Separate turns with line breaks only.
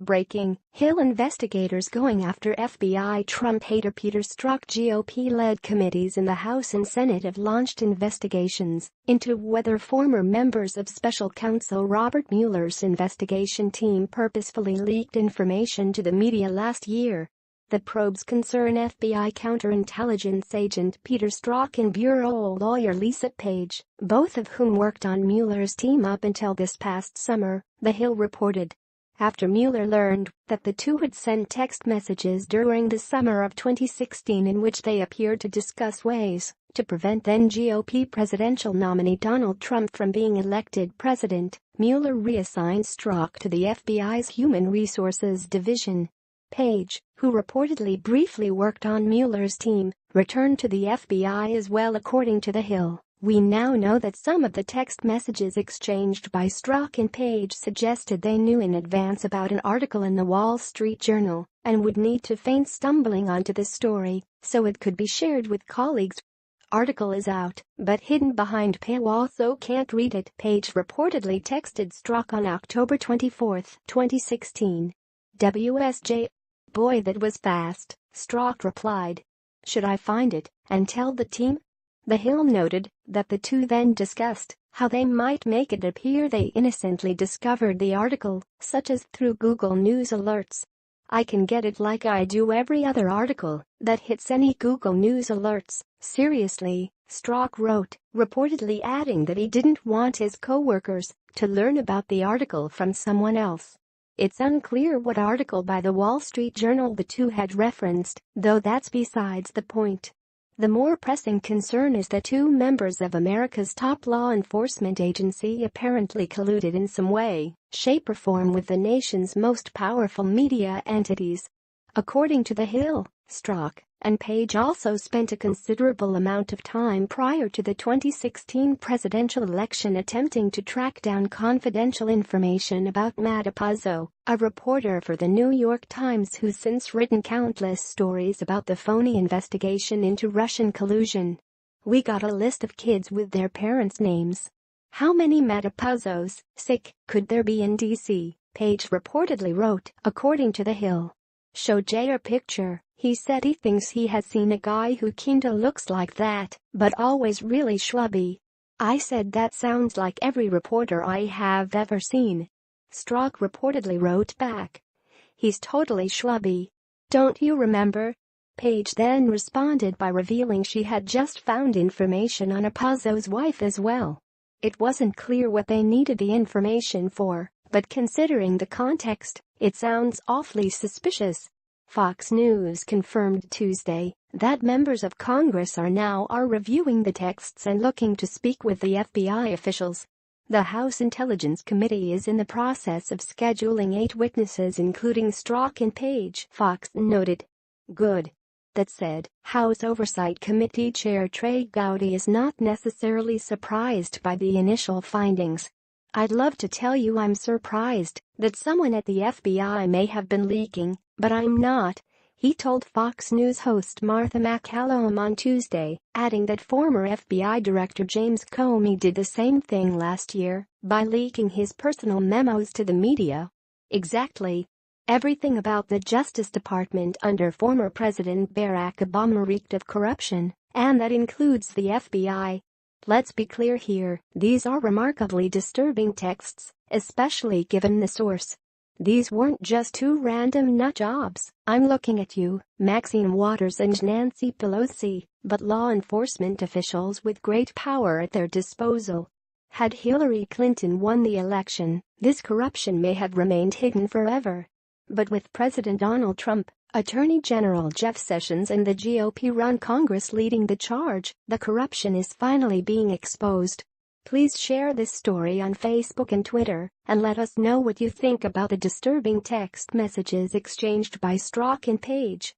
Breaking: Hill investigators going after FBI Trump hater Peter Strzok. GOP-led committees in the House and Senate have launched investigations into whether former members of special counsel Robert Mueller's investigation team purposefully leaked information to the media last year. The probes concern FBI counterintelligence agent Peter Strzok and bureau lawyer Lisa Page, both of whom worked on Mueller's team up until this past summer, The Hill reported. After Mueller learned that the two had sent text messages during the summer of 2016 in which they appeared to discuss ways to prevent then GOP presidential nominee Donald Trump from being elected president, Mueller reassigned Strzok to the FBI's Human Resources Division. Page, who reportedly briefly worked on Mueller's team, returned to the FBI as well, according to The Hill. We now know that some of the text messages exchanged by Strzok and Page suggested they knew in advance about an article in the Wall Street Journal and would need to feign stumbling onto the story so it could be shared with colleagues. Article is out, but hidden behind paywall so can't read it, Page reportedly texted Strzok on October 24, 2016. WSJ. Boy, that was fast, Strzok replied. Should I find it and tell the team? The Hill noted that the two then discussed how they might make it appear they innocently discovered the article, such as through Google News alerts. I can get it like I do every other article that hits any Google News alerts. Seriously, Strzok wrote, reportedly adding that he didn't want his co-workers to learn about the article from someone else. It's unclear what article by the Wall Street Journal the two had referenced, though that's besides the point. The more pressing concern is that two members of America's top law enforcement agency apparently colluded in some way, shape or form with the nation's most powerful media entities. According to The Hill, Strzok and Page also spent a considerable amount of time prior to the 2016 presidential election attempting to track down confidential information about Matt Apuzzo, a reporter for The New York Times who's since written countless stories about the phony investigation into Russian collusion. We got a list of kids with their parents' names. How many Matt Apuzzos, sick, could there be in D.C., Page reportedly wrote, according to The Hill. Show Jay a picture. He said he thinks he has seen a guy who kinda looks like that, but always really schlubby. I said that sounds like every reporter I have ever seen. Strzok reportedly wrote back. He's totally schlubby. Don't you remember? Page then responded by revealing she had just found information on Apuzzo's wife as well. It wasn't clear what they needed the information for, but considering the context, it sounds awfully suspicious. Fox News confirmed Tuesday that members of Congress are reviewing the texts and looking to speak with the FBI officials. The House Intelligence Committee is in the process of scheduling 8 witnesses including Strzok and Page, Fox noted. Good. That said, House Oversight Committee Chair Trey Gowdy is not necessarily surprised by the initial findings. I'd love to tell you I'm surprised that someone at the FBI may have been leaking, but I'm not, he told Fox News host Martha MacCallum on Tuesday, adding that former FBI Director James Comey did the same thing last year by leaking his personal memos to the media. Exactly. Everything about the Justice Department under former President Barack Obama reeked of corruption, and that includes the FBI. Let's be clear here, these are remarkably disturbing texts, especially given the source. These weren't just two random nut jobs, I'm looking at you, Maxine Waters and Nancy Pelosi, but law enforcement officials with great power at their disposal. Had Hillary Clinton won the election, this corruption may have remained hidden forever. But with President Donald Trump, Attorney General Jeff Sessions and the GOP-run Congress leading the charge, the corruption is finally being exposed. Please share this story on Facebook and Twitter, and let us know what you think about the disturbing text messages exchanged by Strzok and Page.